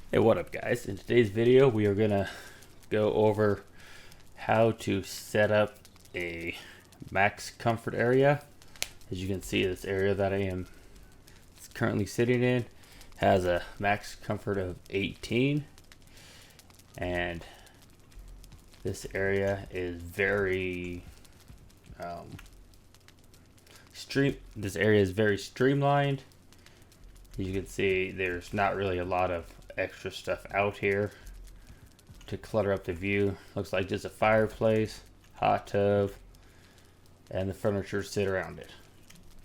Hey, what up guys? In today's video we are gonna go over how to set up a max comfort area. As you can see, this area that I am currently sitting in has a max comfort of 18, and this area is very streamlined. As you can see, there's not really a lot of extra stuff out here to clutter up the view. Looks like just a fireplace, hot tub, and the furniture sit around it.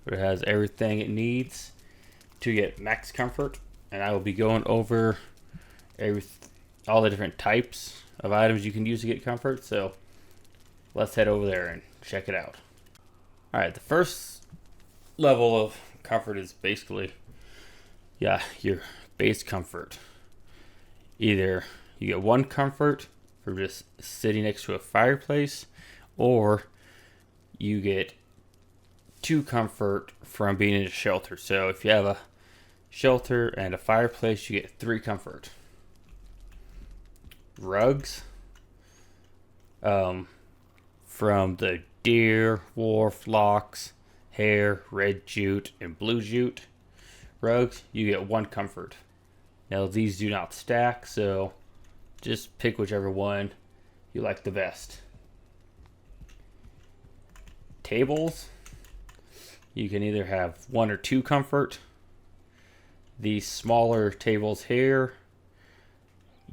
But it has everything it needs to get max comfort, and I will be going over all the different types of items you can use to get comfort. So let's head over there and check it out. Alright, the first level of comfort is basically your base comfort. Either you get one comfort from just sitting next to a fireplace, or you get two comfort from being in a shelter. So if you have a shelter and a fireplace, you get three comfort. Rugs, from the deer, wolf, lox, hare, red jute, and blue jute rugs, you get one comfort. Now these do not stack, so just pick whichever one you like the best. Tables, you can either have one or two comfort. These smaller tables here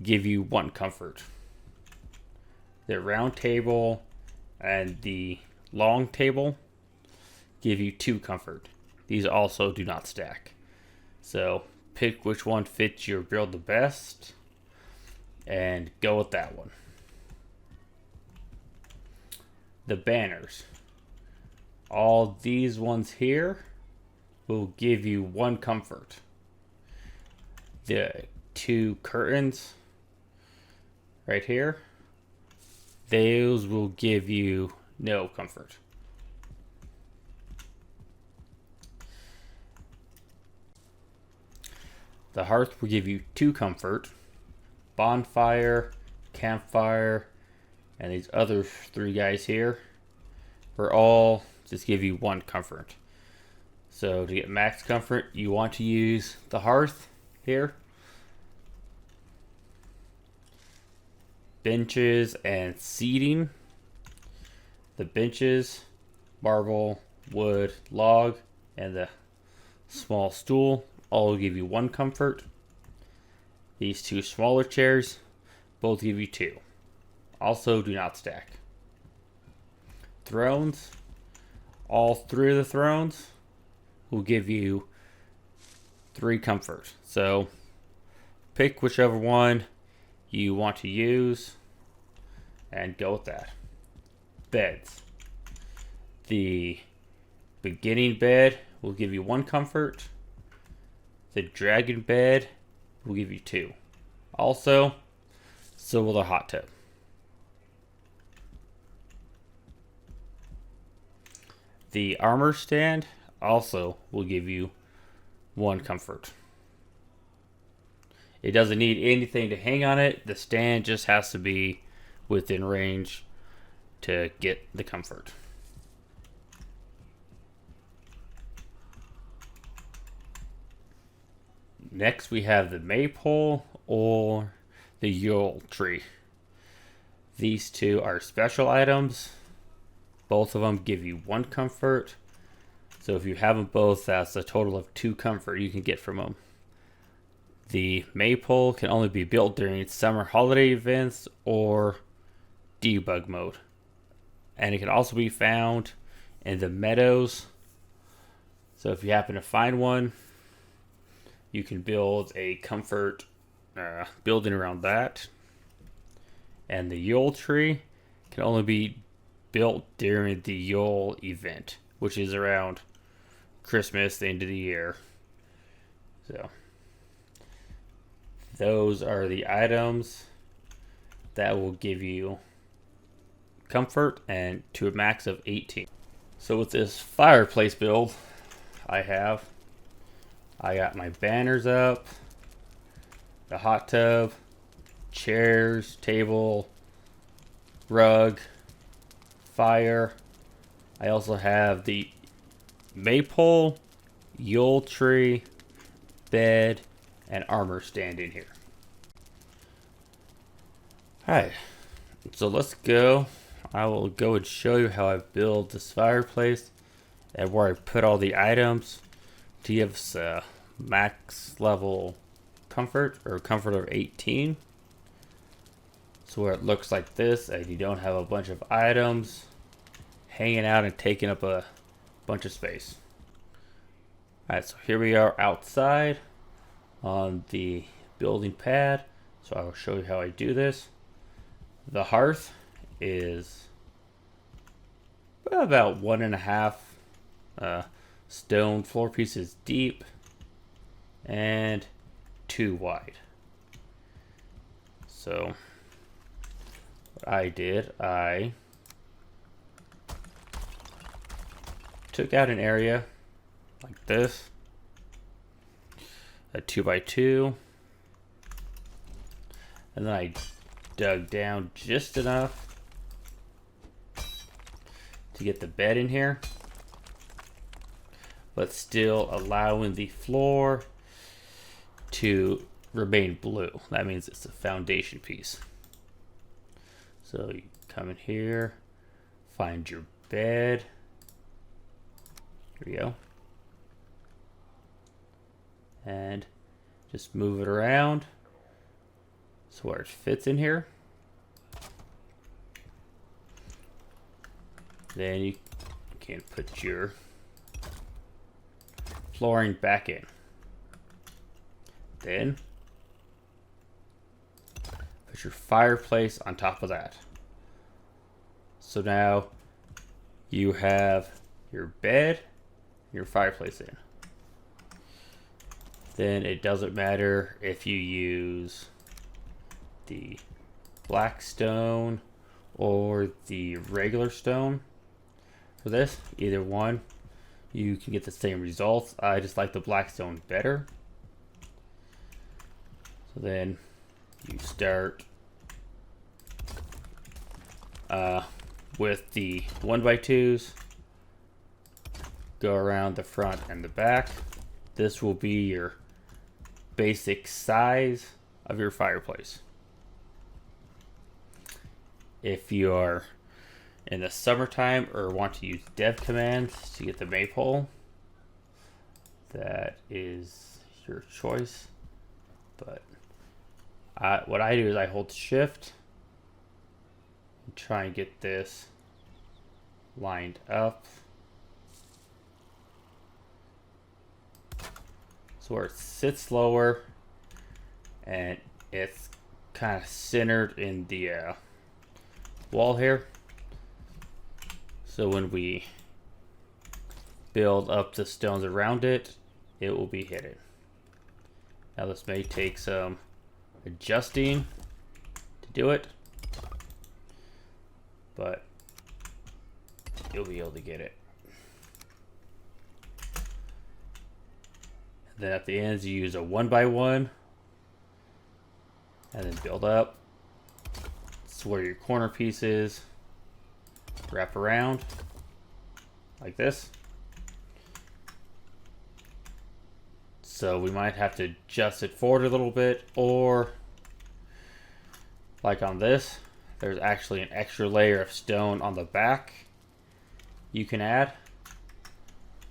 give you one comfort. The round table and the long table give you two comfort. These also do not stack. So pick which one fits your build the best and go with that one. The banners. All these ones here will give you one comfort. The two curtains right here, those will give you no comfort. The hearth will give you two comfort. Bonfire, campfire, and these other three guys here will all just give you one comfort. So to get max comfort, you want to use the hearth here. Benches and seating. The benches, marble, wood, log, and the small stool all give you one comfort. These two smaller chairs both give you two. Also do not stack. Thrones, all three of the thrones will give you three comfort. So pick whichever one you want to use and go with that. Beds. The beginning bed will give you one comfort. The dragon bed will give you two. Also, so will the hot tub. The armor stand also will give you one comfort. It doesn't need anything to hang on it. The stand just has to be within range to get the comfort. Next we have the maypole or the Yule tree. These two are special items. Both of them give you one comfort. So if you have them both, that's a total of two comfort you can get from them. The maypole can only be built during summer holiday events or debug mode. And it can also be found in the meadows. So if you happen to find one, you can build a comfort building around that. And the Yule tree can only be built during the Yule event, which is around Christmas, the end of the year. So those are the items that will give you comfort and to a max of 18. So with this fireplace build I got my banners up. the hot tub, chairs, table, rug, fire. I also have the maypole, Yule tree, bed, and armor stand in here. Alright, so let's go. I will go and show you how I build this fireplace and where I put all the items to give us a max level comfort, or comfort of 18. So where it looks like this and you don't have a bunch of items hanging out and taking up a bunch of space. Alright, so here we are outside on the building pad. So I will show you how I do this. The hearth is about 1.5 stone floor pieces deep and 2 wide. So what I did, I took out an area like this, a 2x2, and then I dug down just enough to get the bed in here, but still allowing the floor to remain blue. That means it's a foundation piece. So you come in here, find your bed. Here we go. And just move it around so where it fits in here. Then you can put your flooring back in. Then put your fireplace on top of that. So now you have your bed, your fireplace in. Then it doesn't matter if you use the black stone or the regular stone for this. Either one, you can get the same results. I just like the black stone better. So then you start with the 1x2s, go around the front and the back. This will be your basic size of your fireplace. If you are in the summertime or want to use dev commands to get the maypole, that is your choice. But what I do is I hold shift and try and get this lined up so where it sits lower and it's kind of centered in the wall here. So when we build up the stones around it, it will be hidden. Now this may take some adjusting to do it, but you'll be able to get it. And then at the ends you use a 1x1 and then build up. It's where your corner pieces wrap around like this. So we might have to adjust it forward a little bit, or like on this, there's actually an extra layer of stone on the back you can add.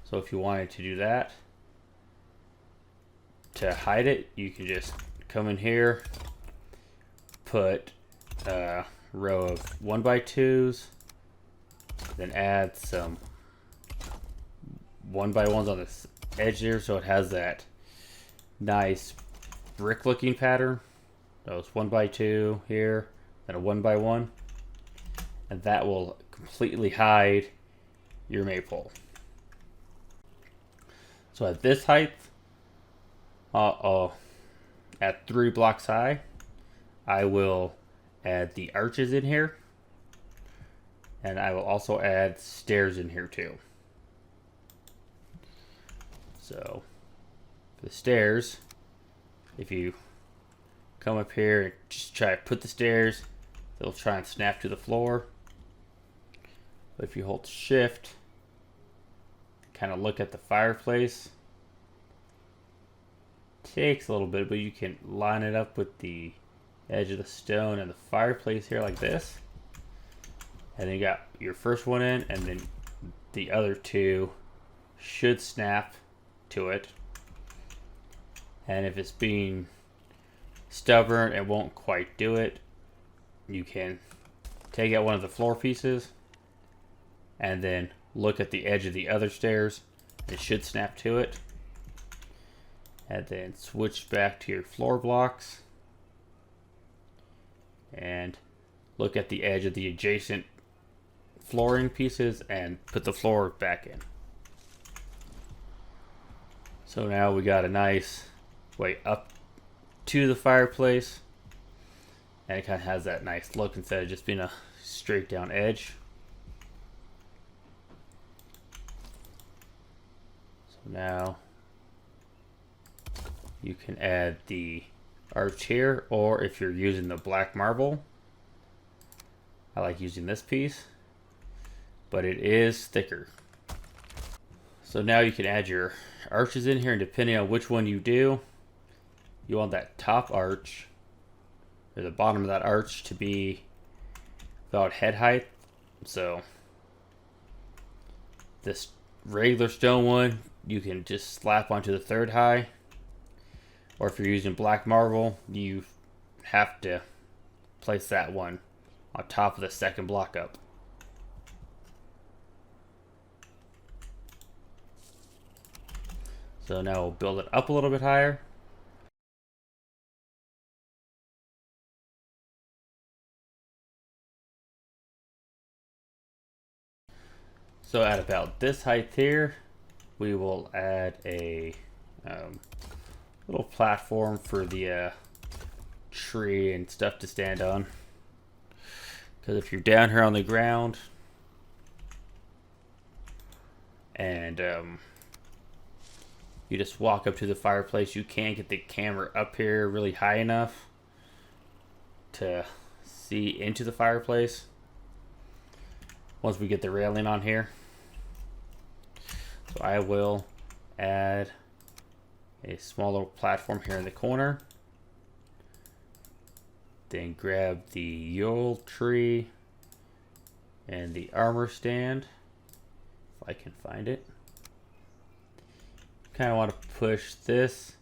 So if you wanted to do that, to hide it, you can just come in here, put a row of 1x2s, then add some 1x1s on this edge here so it has that nice brick looking pattern. So it's 1x2 here, then a 1x1, and that will completely hide your maypole. So at this height, at 3 blocks high, I will add the arches in here, and I will also add stairs in here too. So the stairs, if you come up here and just try to put the stairs, they'll try and snap to the floor. But if you hold shift, kind of look at the fireplace, takes a little bit, but you can line it up with the edge of the stone and the fireplace here like this. And then you got your first one in, and then the other two should snap to it. And if it's being stubborn and won't quite do it, you can take out one of the floor pieces and then look at the edge of the other stairs. It should snap to it. And then switch back to your floor blocks and look at the edge of the adjacent flooring pieces and put the floor back in. So now we got a nice way up to the fireplace, and it kind of has that nice look instead of just being a straight down edge. So now you can add the arch here, or if you're using the black marble, I like using this piece, but it is thicker. So now you can add your arches in here, and depending on which one you do, you want that top arch or the bottom of that arch to be about head height. So this regular stone one, you can just slap onto the third high, or if you're using black marble, you have to place that one on top of the second block up. So now we'll build it up a little bit higher. So at about this height here, we will add a little platform for the tree and stuff to stand on. Because if you're down here on the ground and you just walk up to the fireplace, you can't get the camera up here really high enough to see into the fireplace once we get the railing on here. So I will add a small little platform here in the corner. Then grab the Yule tree and the armor stand, if I can find it. Kind of want to push this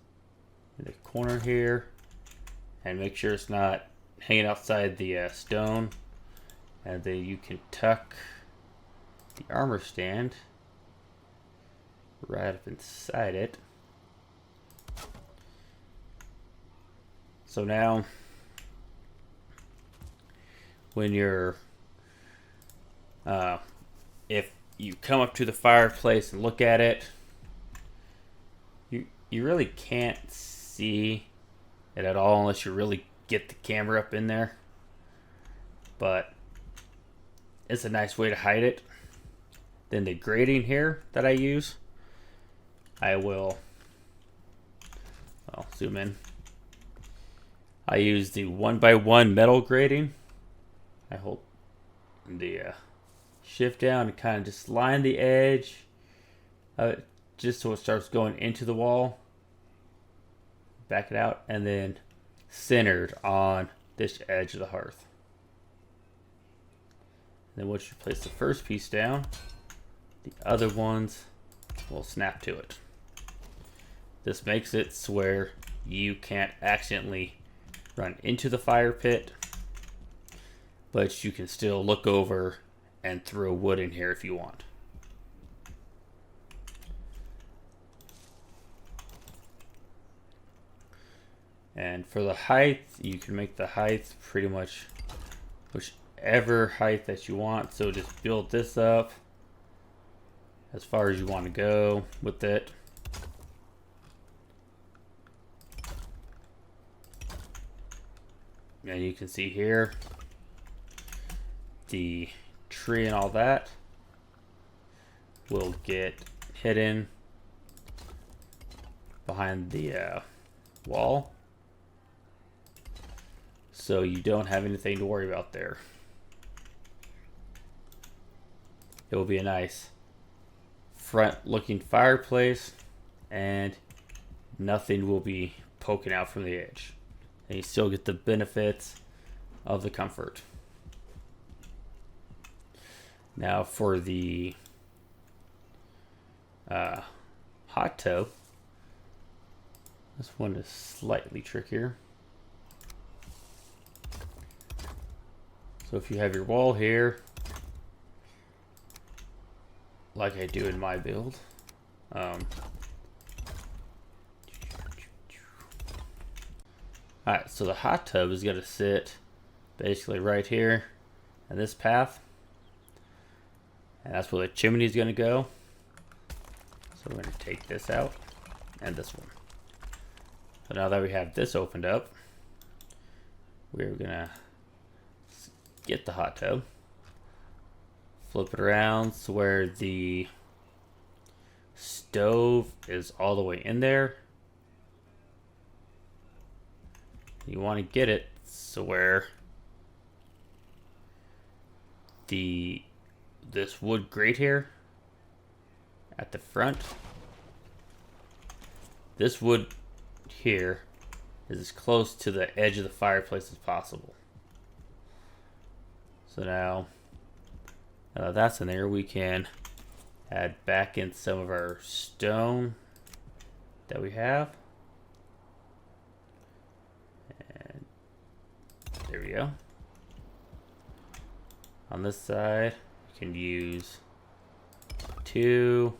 in the corner here and make sure it's not hanging outside the stone. And then you can tuck the armor stand right up inside it. So now when you're if you come up to the fireplace and look at it, you really can't see it at all unless you really get the camera up in there, but it's a nice way to hide it. Then the grating here that I use, I will, I'll zoom in. I use the 1x1 metal grating. I hold the shift down and kind of just line the edge of it just so it starts going into the wall. Back it out, and then centered on this edge of the hearth. Then once you place the first piece down, the other ones will snap to it. This makes it so where you can't accidentally run into the fire pit, but you can still look over and throw wood in here if you want. And for the height, you can make the height pretty much whichever height that you want. So just build this up as far as you want to go with it. And you can see here the tree and all that will get hidden behind the wall. so you don't have anything to worry about there. It will be a nice front looking fireplace, and nothing will be poking out from the edge, and you still get the benefits of the comfort. Now for the hot tub, this one is slightly trickier. So if you have your wall here, like I do in my build, alright, so the hot tub is going to sit basically right here in this path, and that's where the chimney is going to go. So we're going to take this out and this one. So now that we have this opened up, we're going to get the hot tub, flip it around so where the stove is all the way in there. You want to get it so where this wood grate here at the front, this wood here is as close to the edge of the fireplace as possible. So now that's in there, we can add back in some of our stone that we have. And there we go. On this side, you can use 2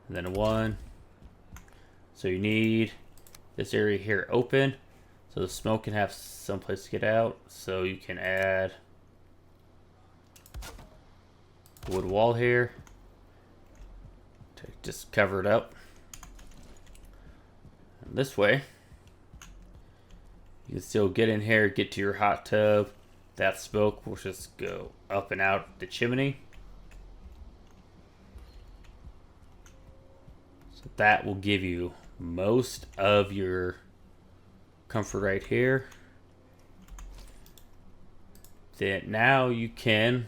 and then 1. So you need this area here open so the smoke can have some place to get out. So you can add wood wall here to just cover it up. And this way you can still get in here, get to your hot tub. That smoke will just go up and out the chimney. So that will give you most of your comfort right here. Then now you can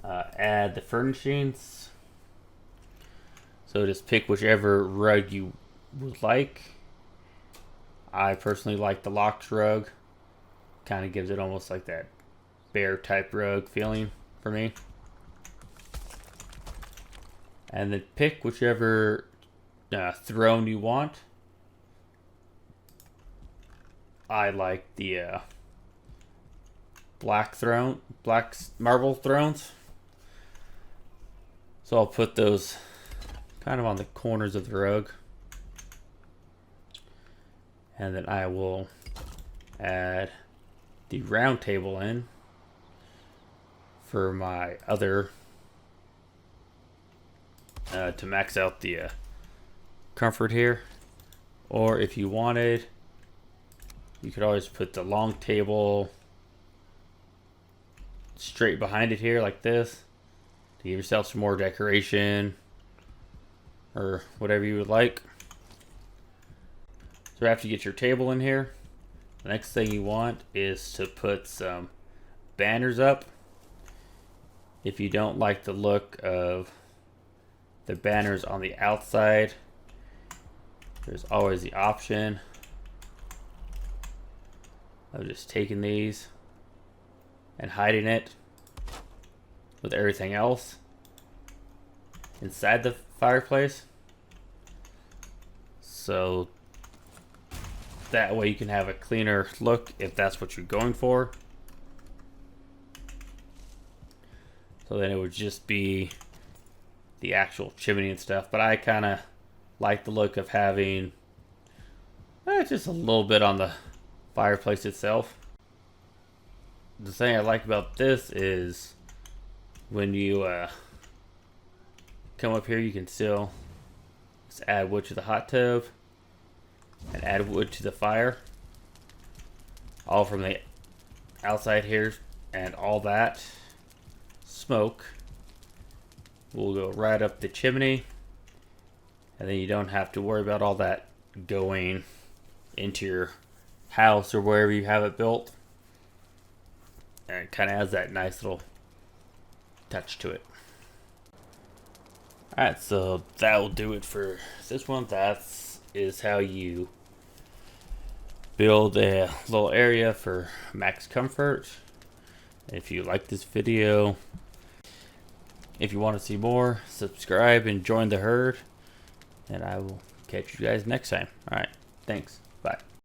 add the furnishings. So just pick whichever rug you would like. I personally like the locked rug. Kind of gives it almost like that bear type rug feeling for me. And then pick whichever throne you want. I like the black marble thrones. So I'll put those kind of on the corners of the rug. And then I will add the round table in for my other to max out the comfort here. Or if you wanted, you could always put the long table straight behind it here like this to give yourself some more decoration or whatever you would like. So after you get your table in here, the next thing you want is to put some banners up. If you don't like the look of the banners on the outside, there's always the option of just taking these and hiding it with everything else inside the fireplace. So that way you can have a cleaner look if that's what you're going for. So then it would just be the actual chimney and stuff. But I kind of like the look of having just a little bit on the fireplace itself. The thing I like about this is when you come up here, you can still just add wood to the hot tub and add wood to the fire, all from the outside here, and all that smoke will go right up the chimney, and then you don't have to worry about all that going into your house or wherever you have it built. And it kind of has that nice little touch to it. Alright, so that will do it for this one. That is how you build a little area for max comfort. If you like this video, if you want to see more, subscribe and join the herd. And I will catch you guys next time. Alright, thanks. Bye.